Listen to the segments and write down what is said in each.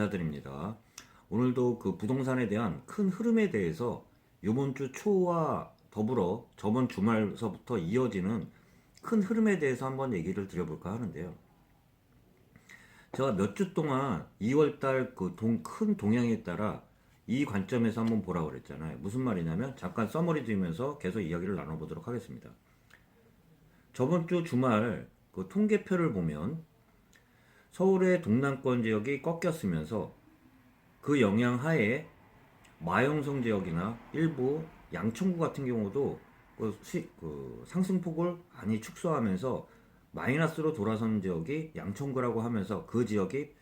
인사드립니다. 오늘도 그 부동산에 대한 큰 흐름에 대해서 이번 주 초와 더불어 저번 주말서부터 이어지는 큰 흐름에 대해서 한번 얘기를 드려볼까 하는데요. 제가 몇 주 동안 2월달 그 큰 동향에 따라 이 관점에서 한번 보라고 그랬잖아요. 무슨 말이냐면 잠깐 서머리 드리면서 계속 이야기를 나눠보도록 하겠습니다. 저번 주 주말 그 통계표를 보면 서울의 동남권 지역이 꺾였으면서 그 영향 하에 마용성 지역이나 일부 양천구 같은 경우도 그 상승폭을 많이 축소하면서 마이너스로 돌아선 지역이 양천구라고 하면서 그 지역이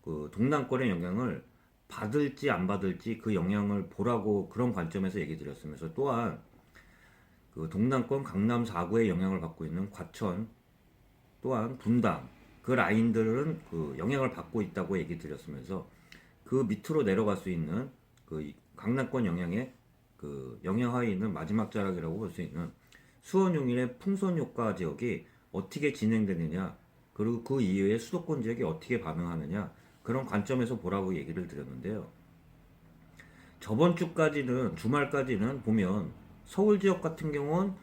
그 동남권의 영향을 받을지 안 받을지 그 영향을 보라고 그런 관점에서 얘기 드렸으면서 또한 그 동남권 강남 4구의 영향을 받고 있는 과천 또한 분당 그 라인들은 그 영향을 받고 있다고 얘기 드렸으면서 그 밑으로 내려갈 수 있는 그 강남권 영향의 그 영향하에 있는 마지막 자락이라고 볼 수 있는 수원 용인의 풍선 효과 지역이 어떻게 진행되느냐 그리고 그 이외의 수도권 지역이 어떻게 반응하느냐 그런 관점에서 보라고 얘기를 드렸는데요. 저번 주까지는 주말까지는 보면 서울 지역 같은 경우는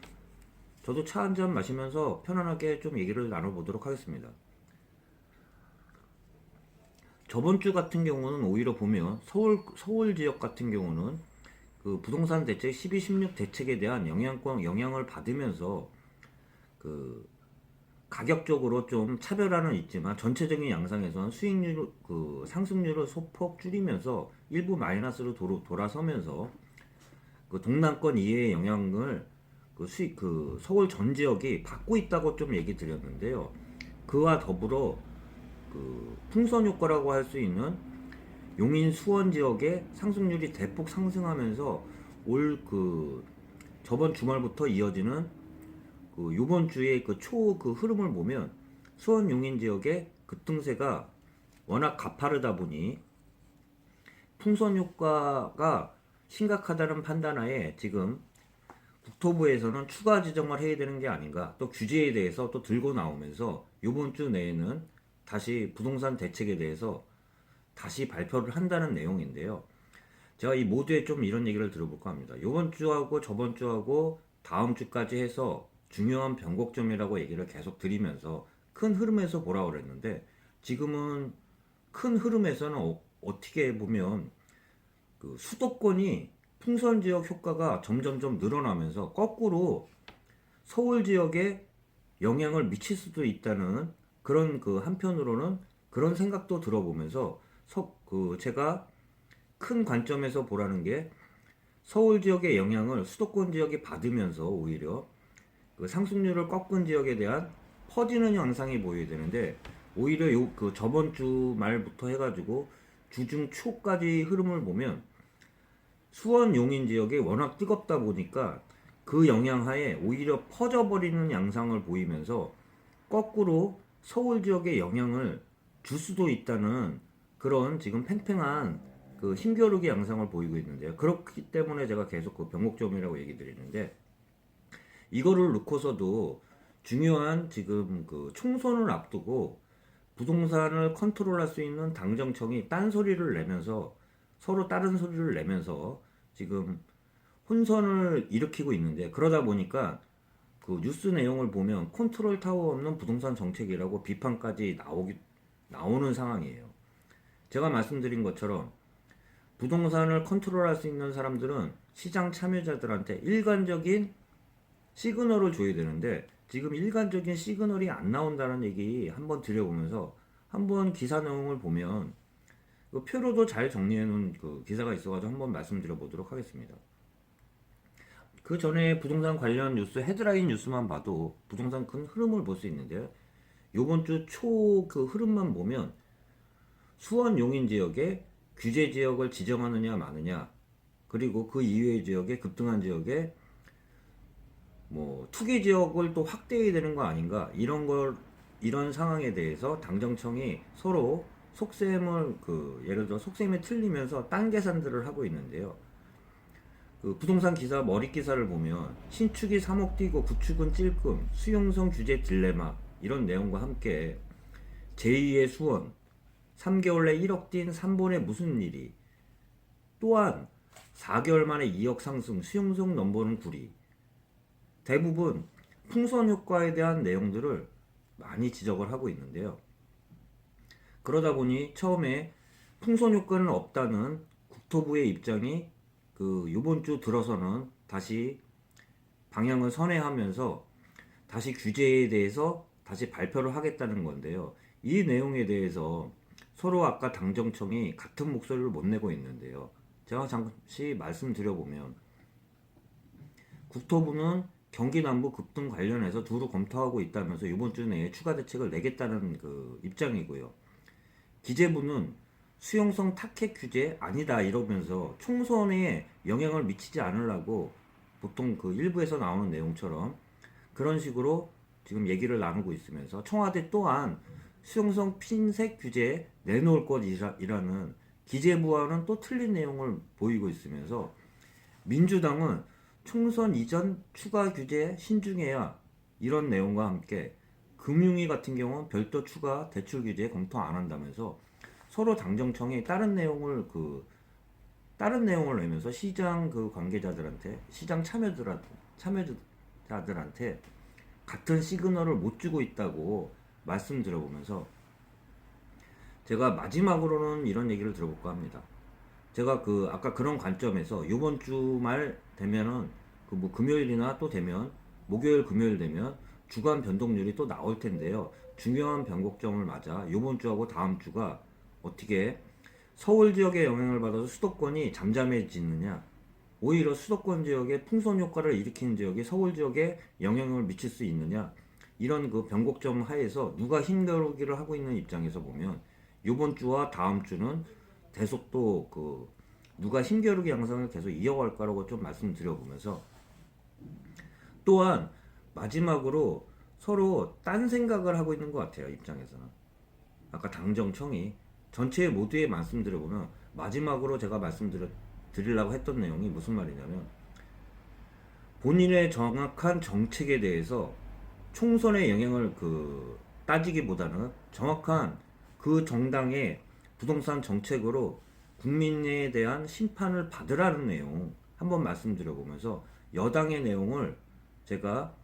저도 차 한 잔 마시면서 편안하게 좀 얘기를 나눠보도록 하겠습니다. 저번 주 같은 경우는 오히려 보면 서울 지역 같은 경우는 그 부동산 대책 12, 16 대책에 대한 영향을 받으면서 그 가격적으로 좀 차별화는 있지만 전체적인 양상에서는 수익률 그 상승률을 소폭 줄이면서 일부 마이너스로 돌아서면서 그 동남권 이외의 영향을 그 서울 전 지역이 받고 있다고 좀 얘기 드렸는데요. 그와 더불어 그 풍선 효과라고 할 수 있는 용인 수원 지역의 상승률이 대폭 상승하면서 올 그 저번 주말부터 이어지는 그 요번 주의 그 흐름을 보면 수원 용인 지역의 급등세가 워낙 가파르다 보니 풍선 효과가 심각하다는 판단하에 지금 국토부에서는 추가 지정을 해야 되는 게 아닌가 또 규제에 대해서 또 들고 나오면서 요번 주 내에는 다시 부동산 대책에 대해서 다시 발표를 한다는 내용인데요. 제가 이 모두에 좀 이런 얘기를 들어볼까 합니다. 요번 주하고 저번 주하고 다음 주까지 해서 중요한 변곡점이라고 얘기를 계속 드리면서 큰 흐름에서 보라고 그랬는데 지금은 큰 흐름에서는 어떻게 보면 그 수도권이 풍선 지역 효과가 점점점 늘어나면서 거꾸로 서울 지역에 영향을 미칠 수도 있다는 그런 그 한편으로는 그런 생각도 들어보면서 제가 큰 관점에서 보라는 게 서울 지역의 영향을 수도권 지역이 받으면서 오히려 그 상승률을 꺾은 지역에 대한 퍼지는 양상이 보여야 되는데 오히려 그 저번 주 말부터 해가지고 주중 초까지 흐름을 보면 수원 용인 지역이 워낙 뜨겁다 보니까 그 영향하에 오히려 퍼져버리는 양상을 보이면서 거꾸로 서울 지역에 영향을 줄 수도 있다는 그런 지금 팽팽한 그 힘겨루기 양상을 보이고 있는데요. 그렇기 때문에 제가 계속 그 변곡점이라고 얘기 드리는데 이거를 놓고서도 중요한 지금 그 총선을 앞두고 부동산을 컨트롤할 수 있는 당정청이 딴소리를 내면서 서로 다른 소리를 내면서 지금 혼선을 일으키고 있는데 그러다 보니까 그 뉴스 내용을 보면 컨트롤 타워 없는 부동산 정책이라고 비판까지 나오는 상황이에요. 제가 말씀드린 것처럼 부동산을 컨트롤할 수 있는 사람들은 시장 참여자들한테 일관적인 시그널을 줘야 되는데 지금 일관적인 시그널이 안 나온다는 얘기 한번 드려보면서 한번 기사 내용을 보면 그 표로도 잘 정리해 놓은 그 기사가 있어가지고 한번 말씀드려 보도록 하겠습니다. 그 전에 부동산 관련 뉴스 헤드라인 뉴스만 봐도 부동산 큰 흐름을 볼 수 있는데요. 요번 주 초 그 흐름만 보면 수원 용인 지역에 규제 지역을 지정하느냐 마느냐 그리고 그 이외의 지역에 급등한 지역에 뭐 투기 지역을 또 확대해야 되는 거 아닌가 이런 상황에 대해서 당정청이 서로 속셈을 예를 들어 속셈이 틀리면서 딴 계산들을 하고 있는데요. 그 부동산 기사 머리 기사를 보면 신축이 3억 뛰고 구축은 찔끔 수용성 규제 딜레마 이런 내용과 함께 제2의 수원 3개월 내 1억 뛴 3번에 무슨 일이. 또한 4개월 만에 2억 상승, 수용성 넘버는 구리. 대부분 풍선 효과에 대한 내용들을 많이 지적을 하고 있는데요. 그러다 보니 처음에 풍선 효과는 없다는 국토부의 입장이 이번 주 들어서는 다시 방향을 선회하면서 다시 규제에 대해서 다시 발표를 하겠다는 건데요. 이 내용에 대해서 서로 아까 당정청이 같은 목소리를 못 내고 있는데요. 제가 잠시 말씀드려보면 국토부는 경기 남부 급등 관련해서 두루 검토하고 있다면서 이번 주 내에 추가 대책을 내겠다는 입장이고요. 기재부는 수용성 타켓 규제 아니다 이러면서 총선에 영향을 미치지 않으려고 보통 일부에서 나오는 내용처럼 그런 식으로 지금 얘기를 나누고 있으면서 청와대 또한 수용성 핀셋 규제 내놓을 것이라는 기재부와는 또 틀린 내용을 보이고 있으면서 민주당은 총선 이전 추가 규제 신중해야 이런 내용과 함께 금융위 같은 경우는 별도 추가 대출 규제 검토 안 한다면서 서로 당정청이 다른 내용을 내면서 시장 관계자들한테 시장 참여자들한테 같은 시그널을 못 주고 있다고 말씀드려보면서 제가 마지막으로는 이런 얘기를 들어볼까 합니다. 제가 아까 그런 관점에서 이번 주말 되면은 금요일이나 또 되면 목요일 금요일 되면 주간 변동률이 또 나올 텐데요. 중요한 변곡점을 맞아 이번 주하고 다음 주가 어떻게 서울 지역의 영향을 받아서 수도권이 잠잠해지느냐, 오히려 수도권 지역에 풍선 효과를 일으키는 지역이 서울 지역에 영향을 미칠 수 있느냐, 이런 변곡점 하에서 누가 힘겨루기를 하고 있는 입장에서 보면 이번 주와 다음 주는 계속 또 누가 힘겨루기 양상을 계속 이어갈 거라고 좀 말씀드려보면서 또한 마지막으로 서로 딴 생각을 하고 있는 것 같아요. 입장에서는 아까 당정청이 전체 모두에 말씀드려보면 마지막으로 제가 말씀드리려고 했던 내용이 무슨 말이냐면 본인의 정확한 정책에 대해서 총선의 영향을 따지기보다는 정확한 그 정당의 부동산 정책으로 국민에 대한 심판을 받으라는 내용 한번 말씀드려보면서 여당의 내용을 제가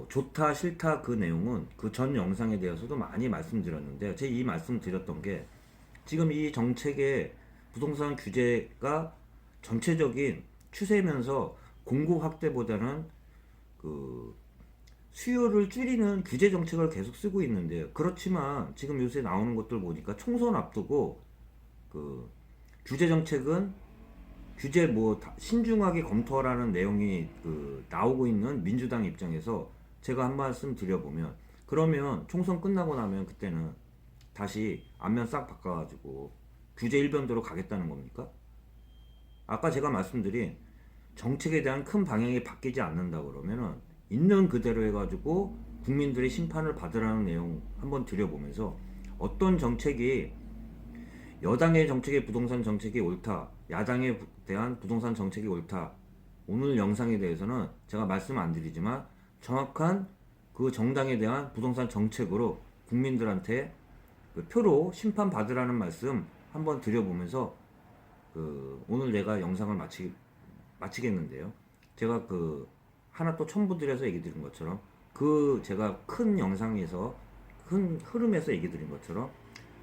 좋다 싫다 그 내용은 그 전 영상에 대해서도 많이 말씀드렸는데 제가 이 말씀 드렸던 게 지금 이 정책의 부동산 규제가 전체적인 추세면서 공급 확대보다는 수요를 줄이는 규제 정책을 계속 쓰고 있는데요. 그렇지만 지금 요새 나오는 것들 보니까 총선 앞두고 규제 정책은 규제 신중하게 검토하라는 내용이 나오고 있는 민주당 입장에서 제가 한 말씀 드려보면 그러면 총선 끝나고 나면 그때는 다시 안면 싹 바꿔가지고 규제 일변도로 가겠다는 겁니까? 아까 제가 말씀드린 정책에 대한 큰 방향이 바뀌지 않는다 그러면은 있는 그대로 해가지고 국민들의 심판을 받으라는 내용 한번 드려보면서 어떤 정책이 여당의 정책의 부동산 정책이 옳다, 야당에 대한 부동산 정책이 옳다. 오늘 영상에 대해서는 제가 말씀 안 드리지만 정확한 그 정당에 대한 부동산 정책으로 국민들한테 표로 심판 받으라는 말씀 한번 드려보면서 오늘 내가 영상을 마치겠는데요. 제가 하나 또 첨부드려서 얘기 드린 것처럼 제가 큰 영상에서 큰 흐름에서 얘기 드린 것처럼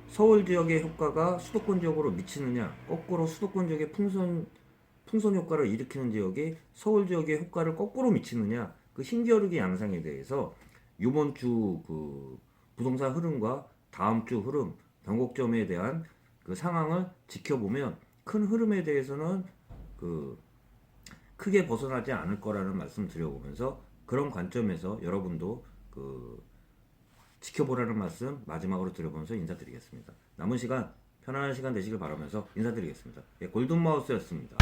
서울 지역의 효과가 수도권 지역으로 미치느냐, 거꾸로 수도권 지역의 풍선 효과를 일으키는 지역이 서울 지역의 효과를 거꾸로 미치느냐, 힘겨루기 양상에 대해서 이번 주 부동산 흐름과 다음 주 흐름, 변곡점에 대한 상황을 지켜보면 큰 흐름에 대해서는 크게 벗어나지 않을 거라는 말씀 드려보면서 그런 관점에서 여러분도 지켜보라는 말씀 마지막으로 드려보면서 인사드리겠습니다. 남은 시간 편안한 시간 되시길 바라면서 인사드리겠습니다. 골든마우스였습니다.